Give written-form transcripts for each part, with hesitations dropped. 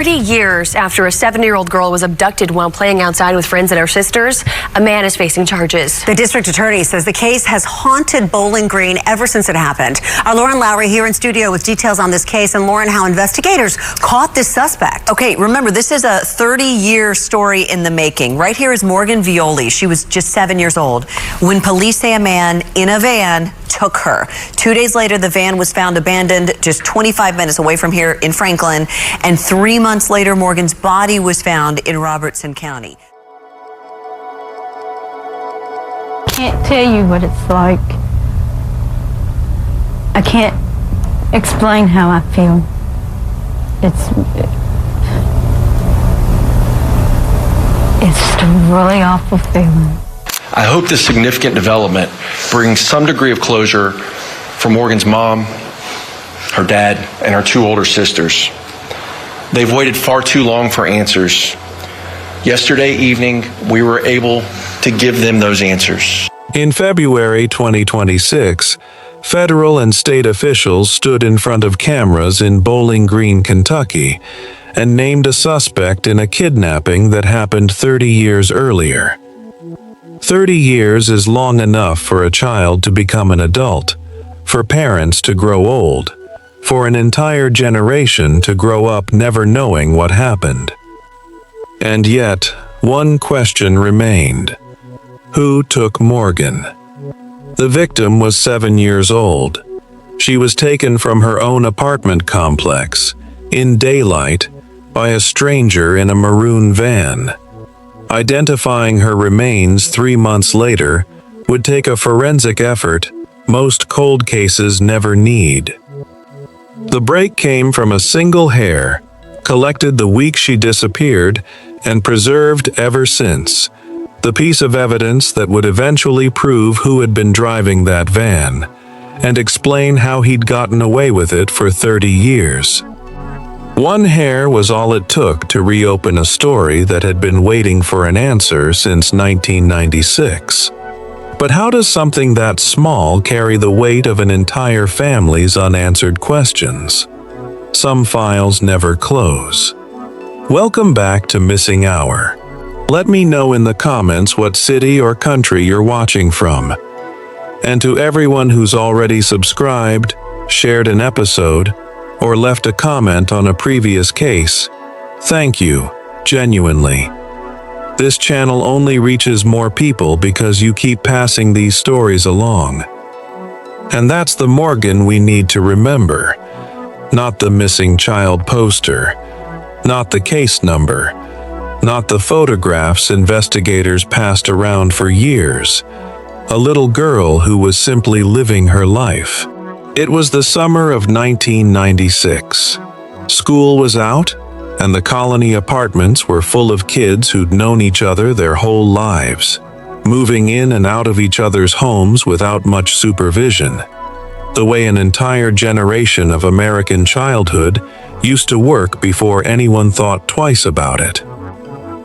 30 years after a 7-year-old girl was abducted while playing outside with friends and her sisters, a man is facing charges. The district attorney says the case has haunted Bowling Green ever since it happened. Our Lauren Lowry here in studio with details on this case. And Lauren, how investigators caught this suspect. Okay, remember, this is a 30-year story in the making. Right here is Morgan Violi. She was just 7 years old when police say a man in a van took her. 2 days later, the van was found abandoned just 25 minutes away from here in Franklin. And 3 months later, Morgan's body was found in Robertson County. Can't tell you what it's like. I can't explain how I feel. It's just a really awful feeling. I hope this significant development brings some degree of closure for Morgan's mom, her dad, and her 2 older sisters. They've waited far too long for answers. Yesterday evening, we were able to give them those answers. In February 2026, federal and state officials stood in front of cameras in Bowling Green, Kentucky, and named a suspect in a kidnapping that happened 30 years earlier. 30 years is long enough for a child to become an adult, for parents to grow old, for an entire generation to grow up never knowing what happened. And yet, one question remained. Who took Morgan? The victim was 7 years old. She was taken from her own apartment complex, in daylight, by a stranger in a maroon van. Identifying her remains 3 months later would take a forensic effort most cold cases never need. The break came from a single hair, collected the week she disappeared, and preserved ever since. The piece of evidence that would eventually prove who had been driving that van, and explain how he'd gotten away with it for 30 years. One hair was all it took to reopen a story that had been waiting for an answer since 1996. But how does something that small carry the weight of an entire family's unanswered questions? Some files never close. Welcome back to Missing Hour. Let me know in the comments what city or country you're watching from. And to everyone who's already subscribed, shared an episode, or left a comment on a previous case, thank you, genuinely. This channel only reaches more people because you keep passing these stories along. And that's the Morgan we need to remember. Not the missing child poster. Not the case number. Not the photographs investigators passed around for years. A little girl who was simply living her life. It was the summer of 1996. School was out, and the colony apartments were full of kids who'd known each other their whole lives, moving in and out of each other's homes without much supervision. The way an entire generation of American childhood used to work before anyone thought twice about it.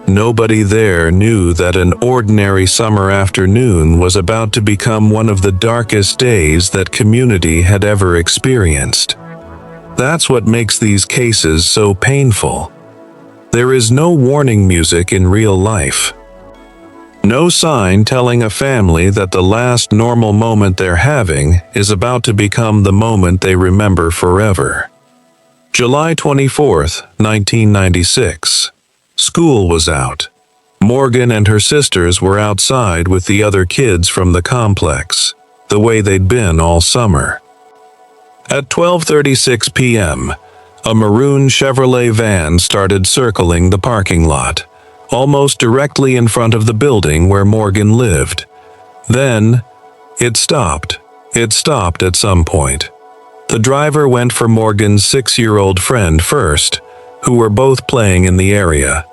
Nobody there knew that an ordinary summer afternoon was about to become one of the darkest days that community had ever experienced. That's what makes these cases so painful. There is no warning music in real life. No sign telling a family that the last normal moment they're having is about to become the moment they remember forever. July 24th, 1996. School was out. Morgan and her sisters were outside with the other kids from the complex, the way they'd been all summer. At 12:36 p.m., a maroon Chevrolet van started circling the parking lot, almost directly in front of the building where Morgan lived. Then, it stopped. It stopped at some point. The driver went for Morgan's 6-year-old friend first, who were both playing in the area.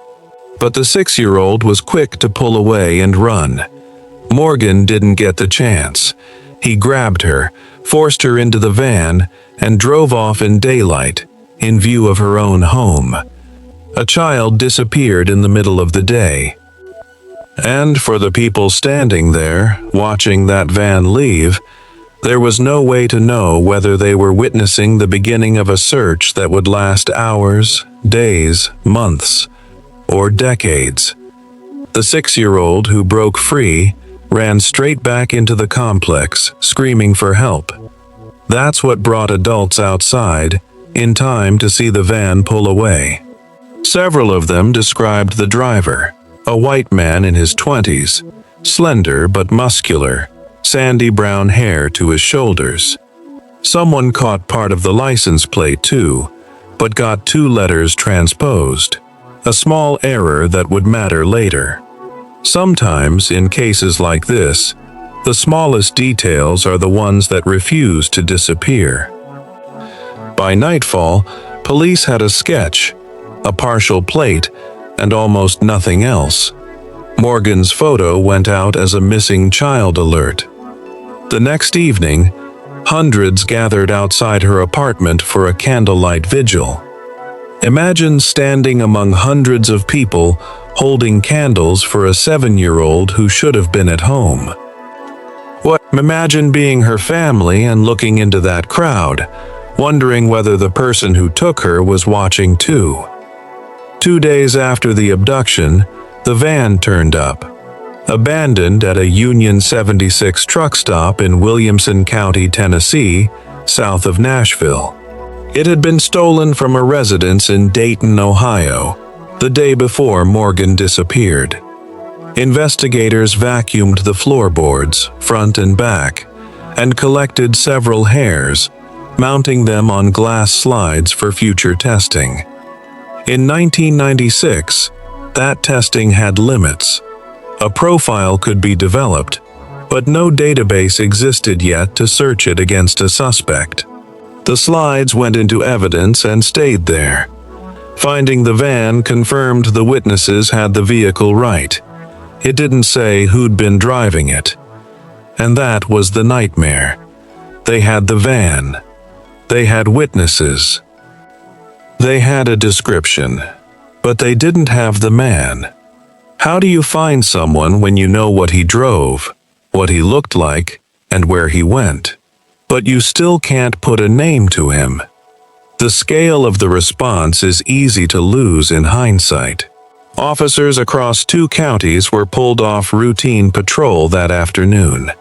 But the 6-year-old was quick to pull away and run. Morgan didn't get the chance. He grabbed her, forced her into the van, and drove off in daylight, in view of her own home. A child disappeared in the middle of the day. And for the people standing there, watching that van leave, there was no way to know whether they were witnessing the beginning of a search that would last hours, days, months, or decades. The 6-year-old who broke free ran straight back into the complex, screaming for help. That's what brought adults outside, in time to see the van pull away. Several of them described the driver, a white man in his 20s, slender but muscular, sandy brown hair to his shoulders. Someone caught part of the license plate too, but got 2 letters transposed, a small error that would matter later. Sometimes, in cases like this, the smallest details are the ones that refuse to disappear. By nightfall, police had a sketch, a partial plate, and almost nothing else. Morgan's photo went out as a missing child alert. The next evening, hundreds gathered outside her apartment for a candlelight vigil. Imagine standing among hundreds of people holding candles for a 7-year-old who should have been at home. Imagine being her family and looking into that crowd, wondering whether the person who took her was watching too. 2 days after the abduction, the van turned up, abandoned at a Union 76 truck stop in Williamson County, Tennessee, south of Nashville. It had been stolen from a residence in Dayton, Ohio, the day before Morgan disappeared. Investigators vacuumed the floorboards, front and back, and collected several hairs, mounting them on glass slides for future testing. In 1996, that testing had limits. A profile could be developed, but no database existed yet to search it against a suspect. The slides went into evidence and stayed there. Finding the van confirmed the witnesses had the vehicle right. It didn't say who'd been driving it. And that was the nightmare. They had the van. They had witnesses. They had a description, but they didn't have the man. How do you find someone when you know what he drove, what he looked like, and where he went, but you still can't put a name to him? The scale of the response is easy to lose in hindsight. Officers across 2 counties were pulled off routine patrol that afternoon.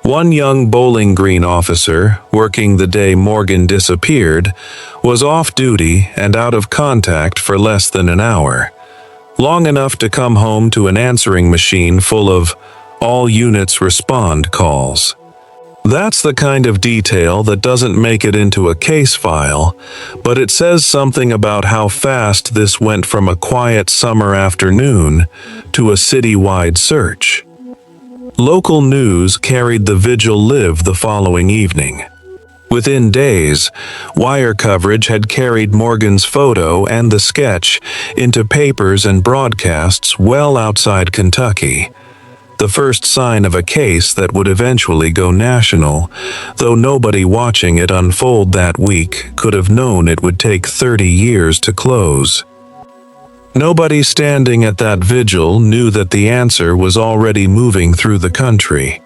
One young Bowling Green officer, working the day Morgan disappeared, was off duty and out of contact for less than an hour, long enough to come home to an answering machine full of "all units respond" calls. That's the kind of detail that doesn't make it into a case file, but it says something about how fast this went from a quiet summer afternoon to a city-wide search. Local news carried the vigil live the following evening. Within days, wire coverage had carried Morgan's photo and the sketch into papers and broadcasts well outside Kentucky. The first sign of a case that would eventually go national, though nobody watching it unfold that week could have known it would take 30 years to close. Nobody standing at that vigil knew that the answer was already moving through the country.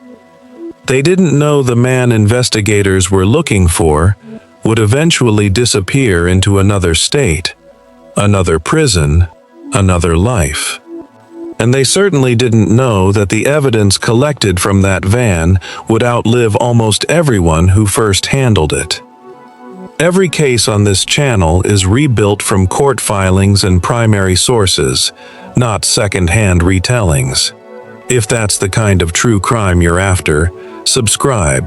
They didn't know the man investigators were looking for would eventually disappear into another state, another prison, another life. And they certainly didn't know that the evidence collected from that van would outlive almost everyone who first handled it. Every case on this channel is rebuilt from court filings and primary sources, not second-hand retellings. If that's the kind of true crime you're after, subscribe.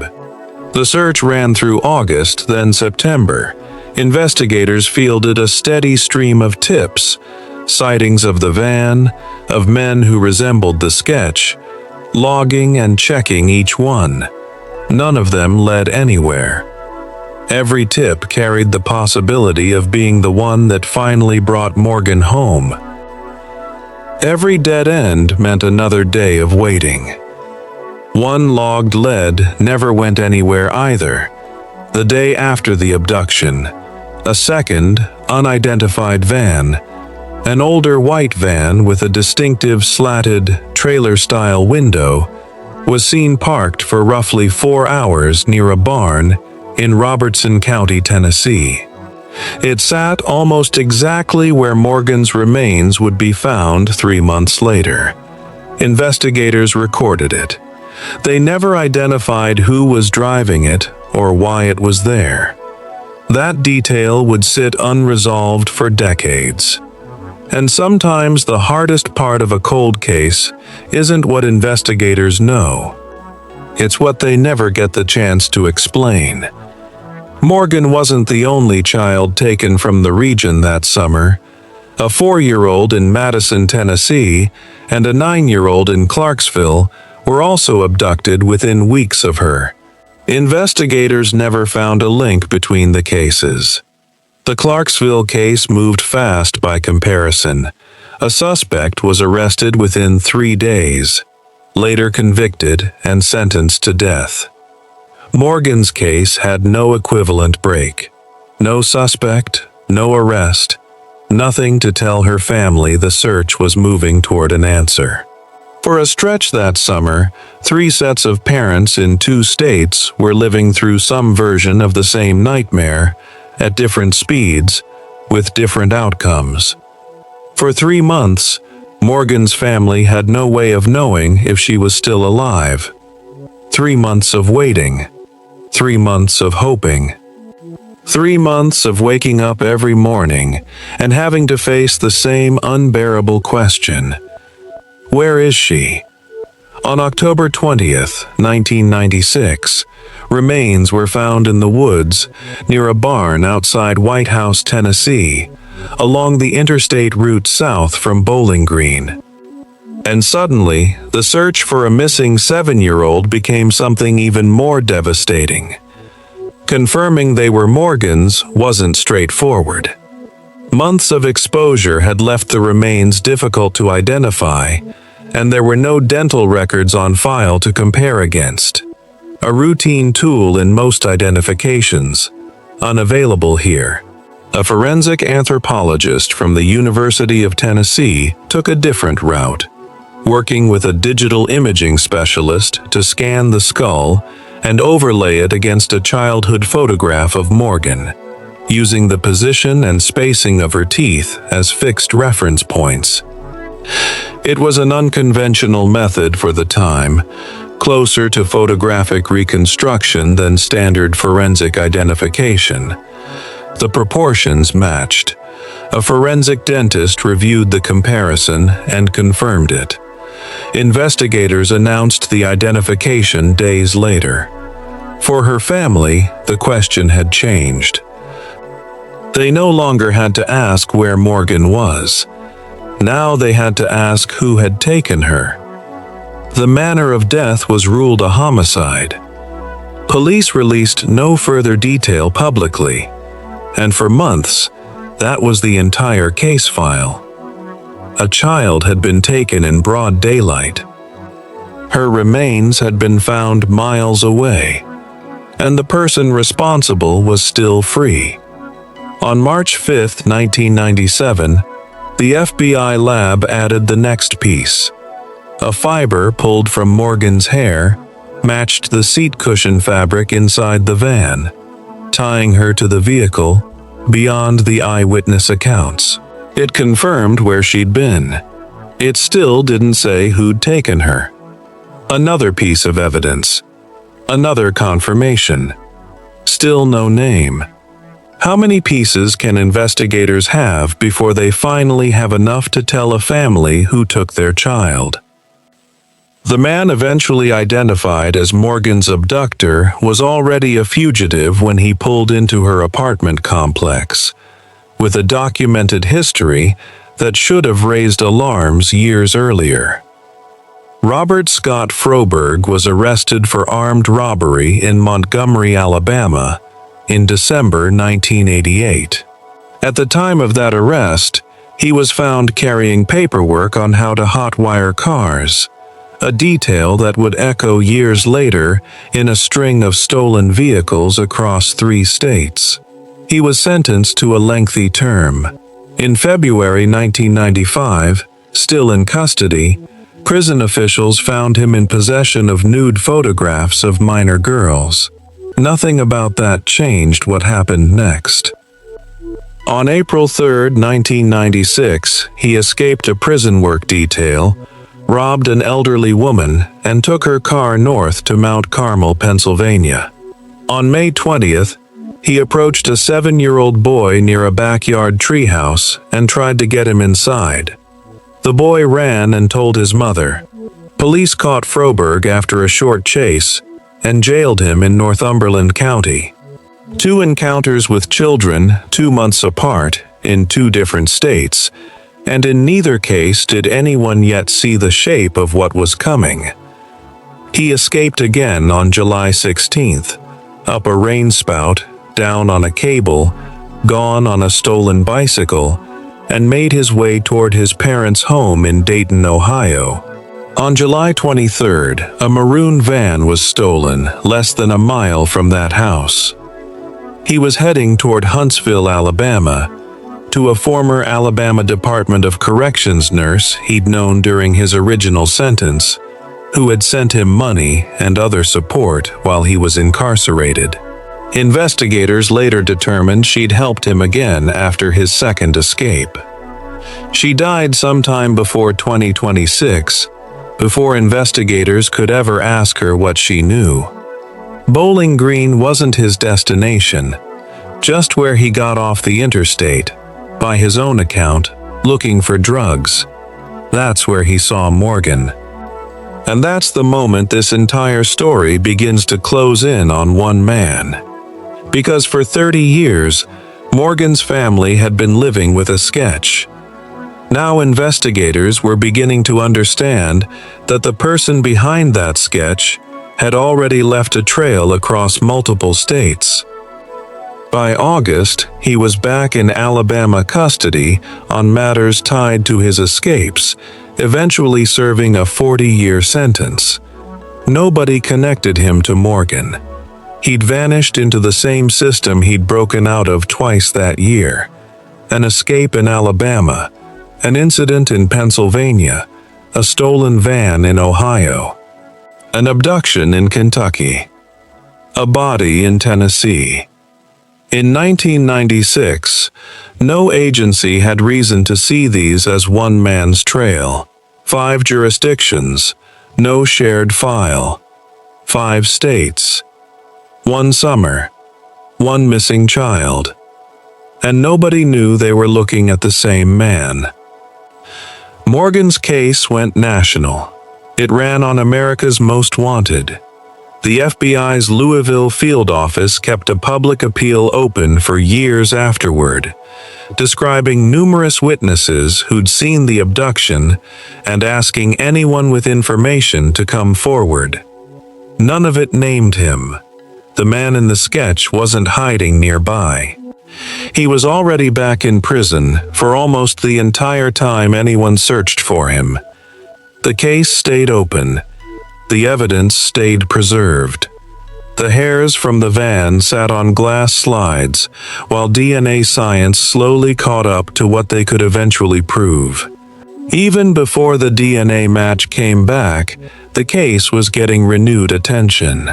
The search ran through August, then September. Investigators fielded a steady stream of tips, sightings of the van, of men who resembled the sketch, logging and checking each one. None of them led anywhere. Every tip carried the possibility of being the one that finally brought Morgan home. Every dead end meant another day of waiting. One logged lead never went anywhere either. The day after the abduction, a second, unidentified van, an older white van with a distinctive slatted, trailer-style window, was seen parked for roughly 4 hours near a barn in Robertson County, Tennessee. It sat almost exactly where Morgan's remains would be found 3 months later. Investigators recorded it. They never identified who was driving it or why it was there. That detail would sit unresolved for decades. And sometimes the hardest part of a cold case isn't what investigators know. It's what they never get the chance to explain. Morgan wasn't the only child taken from the region that summer. A 4-year-old in Madison, Tennessee, and a 9-year-old in Clarksville were also abducted within weeks of her. Investigators never found a link between the cases. The Clarksville case moved fast by comparison. A suspect was arrested within 3 days, later convicted and sentenced to death. Morgan's case had no equivalent break. No suspect, no arrest, nothing to tell her family the search was moving toward an answer. For a stretch that summer, 3 sets of parents in 2 states were living through some version of the same nightmare, at different speeds, with different outcomes. For 3 months, Morgan's family had no way of knowing if she was still alive. 3 months of waiting. 3 months of hoping. 3 months of waking up every morning and having to face the same unbearable question. Where is she? On October 20th, 1996, remains were found in the woods near a barn outside White House, Tennessee, along the interstate route south from Bowling Green. And suddenly, the search for a missing 7-year-old became something even more devastating. Confirming they were Morgan's wasn't straightforward. Months of exposure had left the remains difficult to identify, and there were no dental records on file to compare against. A routine tool in most identifications, unavailable here. A forensic anthropologist from the University of Tennessee took a different route, working with a digital imaging specialist to scan the skull and overlay it against a childhood photograph of Morgan, using the position and spacing of her teeth as fixed reference points. It was an unconventional method for the time, closer to photographic reconstruction than standard forensic identification. The proportions matched. A forensic dentist reviewed the comparison and confirmed it. Investigators announced the identification days later. For her family, the question had changed. They no longer had to ask where Morgan was. Now they had to ask who had taken her. The manner of death was ruled a homicide. Police released no further detail publicly, and for months, that was the entire case file. A child had been taken in broad daylight. Her remains had been found miles away, and the person responsible was still free. On March 5, 1997, the FBI lab added the next piece. A fiber pulled from Morgan's hair matched the seat cushion fabric inside the van, tying her to the vehicle beyond the eyewitness accounts. It confirmed where she'd been. It still didn't say who'd taken her. Another piece of evidence. Another confirmation. Still no name. How many pieces can investigators have before they finally have enough to tell a family who took their child? The man eventually identified as Morgan's abductor was already a fugitive when he pulled into her apartment complex, with a documented history that should have raised alarms years earlier. Robert Scott Froberg was arrested for armed robbery in Montgomery, Alabama, in December 1988. At the time of that arrest, he was found carrying paperwork on how to hotwire cars, a detail that would echo years later in a string of stolen vehicles across 3 states. He was sentenced to a lengthy term. In February 1995, still in custody, prison officials found him in possession of nude photographs of minor girls. Nothing about that changed what happened next. On April 3, 1996, he escaped a prison work detail, robbed an elderly woman, and took her car north to Mount Carmel, Pennsylvania. On May 20th, he approached a 7-year-old boy near a backyard treehouse and tried to get him inside. The boy ran and told his mother. Police caught Froberg after a short chase and jailed him in Northumberland County. 2 encounters with children, 2 months apart, in 2 different states, and in neither case did anyone yet see the shape of what was coming. He escaped again on July 16th, up a rain spout, down on a cable, gone on a stolen bicycle, and made his way toward his parents' home in Dayton, Ohio. On July 23rd, a maroon van was stolen less than a mile from that house. He was heading toward Huntsville, Alabama, to a former Alabama Department of Corrections nurse he'd known during his original sentence, who had sent him money and other support while he was incarcerated. Investigators later determined she'd helped him again after his second escape. She died sometime before 2026, before investigators could ever ask her what she knew. Bowling Green wasn't his destination, just where he got off the interstate, by his own account, looking for drugs. That's where he saw Morgan. And that's the moment this entire story begins to close in on one man. Because for 30 years, Morgan's family had been living with a sketch. Now investigators were beginning to understand that the person behind that sketch had already left a trail across multiple states. By August, he was back in Alabama custody on matters tied to his escapes, eventually serving a 40-year sentence. Nobody connected him to Morgan. He'd vanished into the same system he'd broken out of twice that year. An escape in Alabama, an incident in Pennsylvania, a stolen van in Ohio, an abduction in Kentucky, a body in Tennessee. In 1996, no agency had reason to see these as one man's trail. 5 jurisdictions, no shared file. 5 states. 1 summer. 1 missing child. And nobody knew they were looking at the same man. Morgan's case went national. It ran on America's Most Wanted. The FBI's Louisville field office kept a public appeal open for years afterward, describing numerous witnesses who'd seen the abduction and asking anyone with information to come forward. None of it named him. The man in the sketch wasn't hiding nearby. He was already back in prison for almost the entire time anyone searched for him. The case stayed open. The evidence stayed preserved. The hairs from the van sat on glass slides, while DNA science slowly caught up to what they could eventually prove. Even before the DNA match came back, the case was getting renewed attention.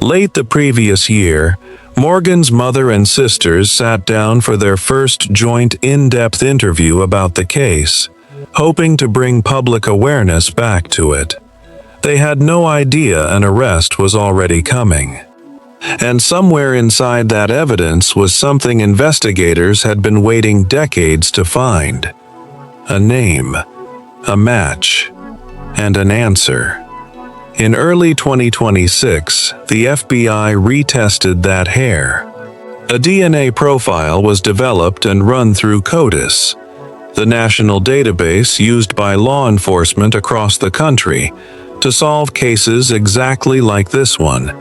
Late the previous year, Morgan's mother and sisters sat down for their first joint in-depth interview about the case, hoping to bring public awareness back to it. They had no idea an arrest was already coming. And somewhere inside that evidence was something investigators had been waiting decades to find. A name, a match, and an answer. In early 2026, the FBI retested that hair. A DNA profile was developed and run through CODIS, the national database used by law enforcement across the country to solve cases exactly like this one,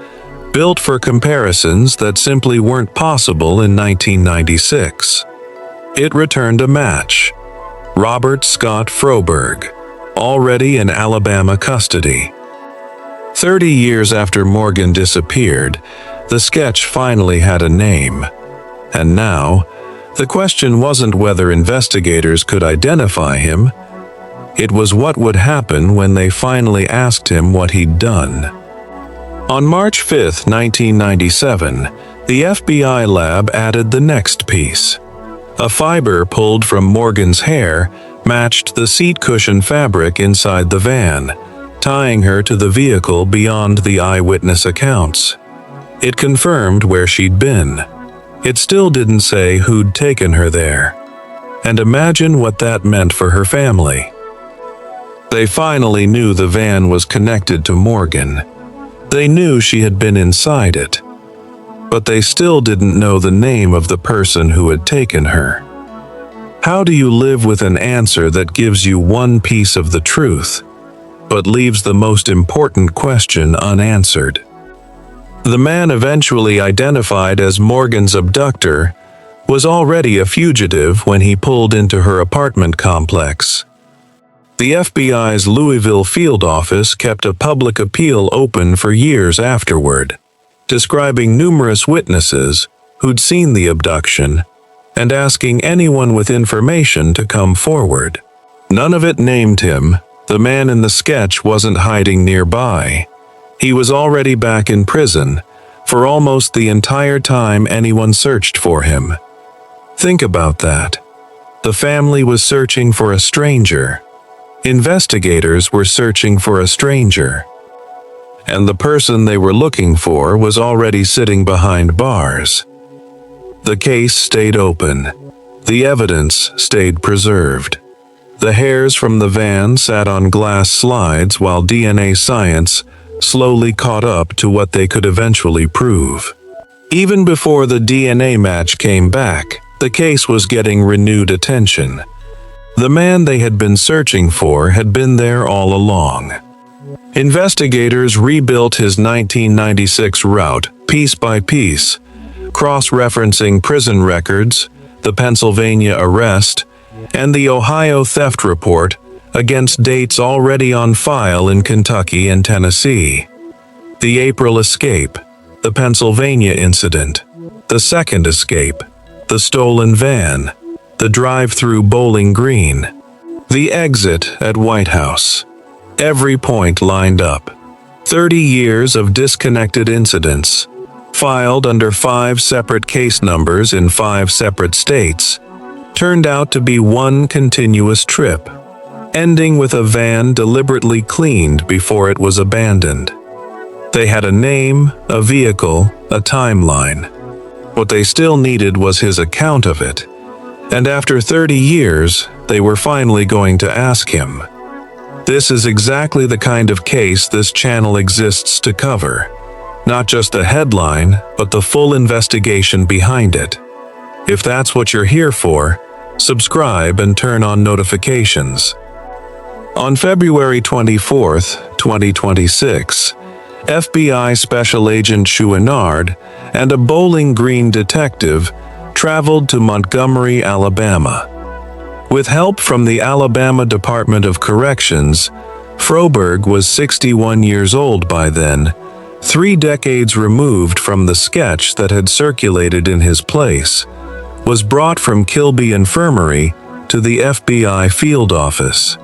built for comparisons that simply weren't possible in 1996. It returned a match: Robert Scott Froberg, already in Alabama custody. 30 years after Morgan disappeared, the sketch finally had a name. And now, the question wasn't whether investigators could identify him. It was what would happen when they finally asked him what he'd done. On March 5, 1997, the FBI lab added the next piece. A fiber pulled from Morgan's hair matched the seat cushion fabric inside the van, tying her to the vehicle beyond the eyewitness accounts. It confirmed where she'd been. It still didn't say who'd taken her there. And imagine what that meant for her family. They finally knew the van was connected to Morgan. They knew she had been inside it. But they still didn't know the name of the person who had taken her. How do you live with an answer that gives you one piece of the truth, but leaves the most important question unanswered? The man eventually identified as Morgan's abductor was already a fugitive when he pulled into her apartment complex. The FBI's Louisville field office kept a public appeal open for years afterward, describing numerous witnesses who'd seen the abduction and asking anyone with information to come forward. None of it named him. The man in the sketch wasn't hiding nearby. He was already back in prison for almost the entire time anyone searched for him. Think about that. The family was searching for a stranger. Investigators were searching for a stranger. And the person they were looking for was already sitting behind bars. The case stayed open. The evidence stayed preserved. The hairs from the van sat on glass slides while DNA science slowly caught up to what they could eventually prove. Even before the DNA match came back, the case was getting renewed attention. The man they had been searching for had been there all along. Investigators rebuilt his 1996 route piece by piece, cross-referencing prison records, the Pennsylvania arrest, and the Ohio theft report against dates already on file in Kentucky and Tennessee. The April escape, the Pennsylvania incident, the second escape, the stolen van, the drive-through Bowling Green, the exit at White House. Every point lined up. 30 years of disconnected incidents, filed under 5 separate case numbers in 5 separate states, turned out to be one continuous trip, ending with a van deliberately cleaned before it was abandoned. They had a name, a vehicle, a timeline. What they still needed was his account of it. And after 30 years, they were finally going to ask him. This is exactly the kind of case this channel exists to cover. Not just the headline, but the full investigation behind it. If that's what you're here for, subscribe and turn on notifications. On February 24, 2026, FBI Special Agent Chouinard and a Bowling Green detective traveled to Montgomery, Alabama. With help from the Alabama Department of Corrections, Froberg was 61 years old by then, 3 decades removed from the sketch that had circulated in his place, was brought from Kilby Infirmary to the FBI field office.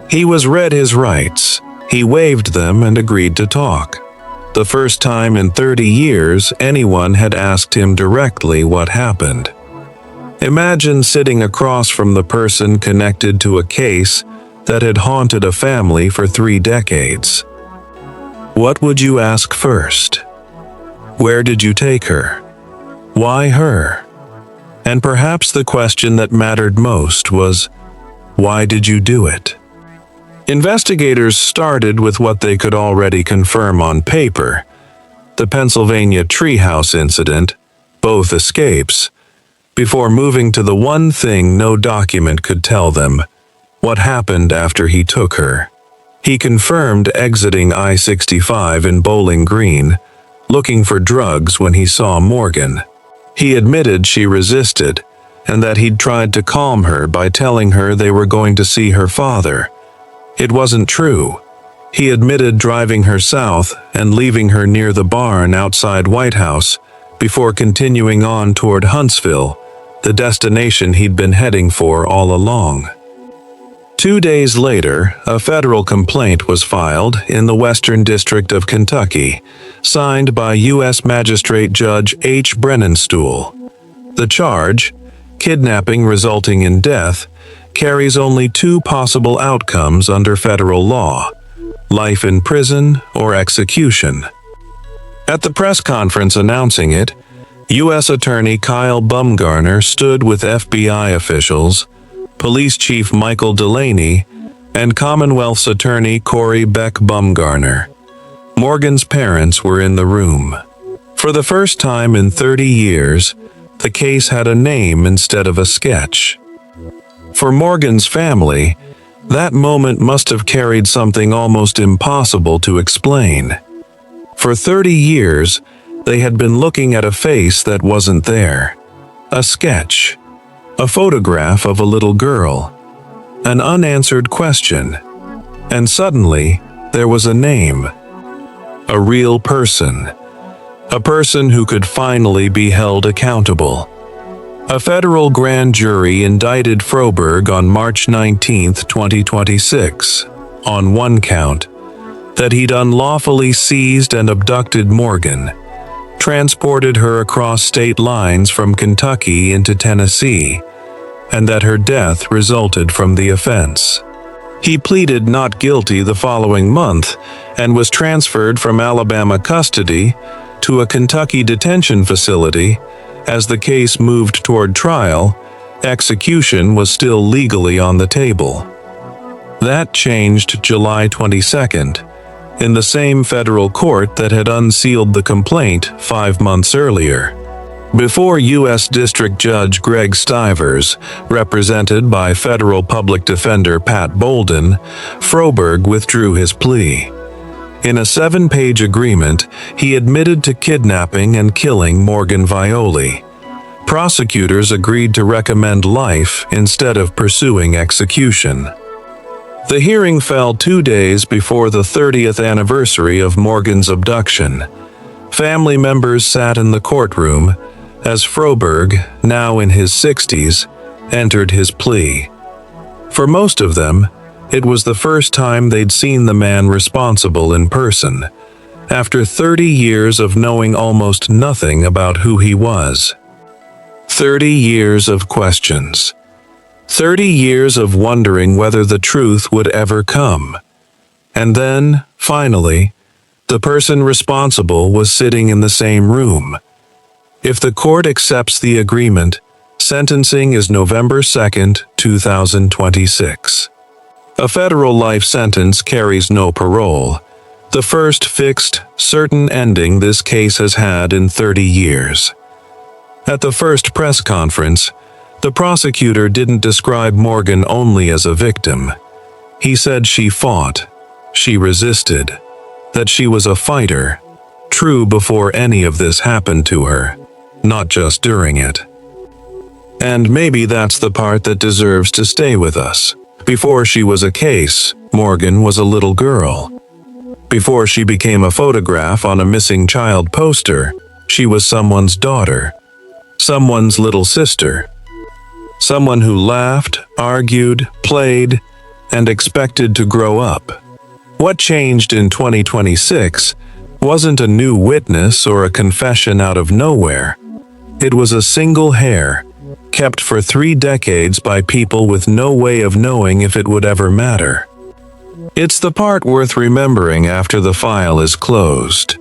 He was read his rights. He waived them and agreed to talk. The first time in 30 years anyone had asked him directly what happened. Imagine sitting across from the person connected to a case that had haunted a family for 3 decades. What would you ask first? Where did you take her? Why her? And perhaps the question that mattered most was, why did you do it? Investigators started with what they could already confirm on paper: the Pennsylvania treehouse incident, both escapes, before moving to the one thing no document could tell them: what happened after he took her. He confirmed exiting I-65 in Bowling Green, looking for drugs when he saw Morgan. He admitted she resisted, and that he'd tried to calm her by telling her they were going to see her father. It wasn't true. He admitted driving her south and leaving her near the barn outside White House before continuing on toward Huntsville, the destination he'd been heading for all along. 2 days later, a federal complaint was filed in the Western District of Kentucky, signed by U.S. Magistrate Judge H. Brennanstool. The charge: kidnapping resulting in death, carries only two possible outcomes under federal law: life in prison or execution. At the press conference announcing it, U.S. Attorney Kyle Baumgartner stood with FBI officials, Police Chief Michael Delaney, and Commonwealth's Attorney Corey Beck Baumgartner. Morgan's parents were in the room. For the first time in 30 years, the case had a name instead of a sketch. For Morgan's family, that moment must have carried something almost impossible to explain. For 30 years, they had been looking at a face that wasn't there. A sketch. A photograph of a little girl. An unanswered question. And suddenly, there was a name. A real person. A person who could finally be held accountable. A federal grand jury indicted Froberg on March 19, 2026, on one count, that he'd unlawfully seized and abducted Morgan, transported her across state lines from Kentucky into Tennessee, and that her death resulted from the offense. He pleaded not guilty the following month and was transferred from Alabama custody to a Kentucky detention facility. As the case moved toward trial, execution was still legally on the table. That changed July 22nd, in the same federal court that had unsealed the complaint 5 months earlier. Before U.S. District Judge Greg Stivers, represented by federal public defender Pat Bolden, Froberg withdrew his plea. In a 7-page agreement, he admitted to kidnapping and killing Morgan Violi. Prosecutors agreed to recommend life instead of pursuing execution. The hearing fell 2 days before the 30th anniversary of Morgan's abduction. Family members sat in the courtroom as Froberg, now in his 60s, entered his plea. For most of them, it was the first time they'd seen the man responsible in person, after 30 years of knowing almost nothing about who he was. 30 years of questions. 30 years of wondering whether the truth would ever come. And then, finally, the person responsible was sitting in the same room. If the court accepts the agreement, sentencing is November 2, 2026. A federal life sentence carries no parole, the first fixed, certain ending this case has had in 30 years. At the first press conference, the prosecutor didn't describe Morgan only as a victim. He said she fought, she resisted, that she was a fighter, true before any of this happened to her, not just during it. And maybe that's the part that deserves to stay with us. Before she was a case, Morgan was a little girl. Before she became a photograph on a missing child poster, she was someone's daughter, someone's little sister, someone who laughed, argued, played, and expected to grow up. What changed in 2026 wasn't a new witness or a confession out of nowhere. It was a single hair, kept for 3 decades by people with no way of knowing if it would ever matter. It's the part worth remembering after the file is closed.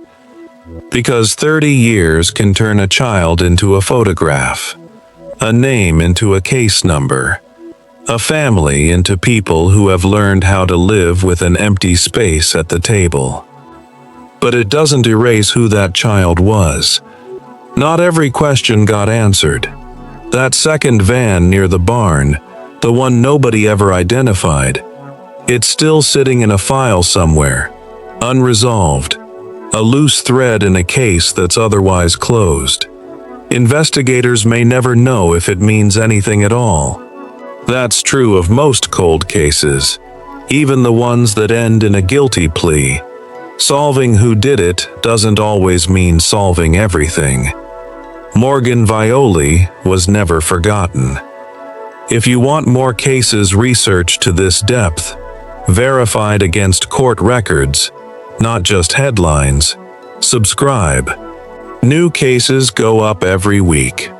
Because 30 years can turn a child into a photograph, a name into a case number, a family into people who have learned how to live with an empty space at the table. But it doesn't erase who that child was. Not every question got answered. That second van near the barn, the one nobody ever identified, it's still sitting in a file somewhere, unresolved, a loose thread in a case that's otherwise closed. Investigators may never know if it means anything at all. That's true of most cold cases, even the ones that end in a guilty plea. Solving who did it doesn't always mean solving everything. Morgan Violi was never forgotten. If you want more cases researched to this depth, verified against court records, not just headlines, subscribe. New cases go up every week.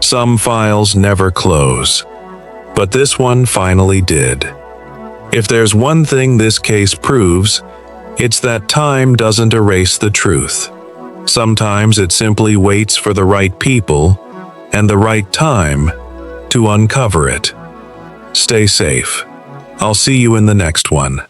Some files never close, but this one finally did. If there's one thing this case proves, it's that time doesn't erase the truth. Sometimes it simply waits for the right people and the right time to uncover it. Stay safe. I'll see you in the next one.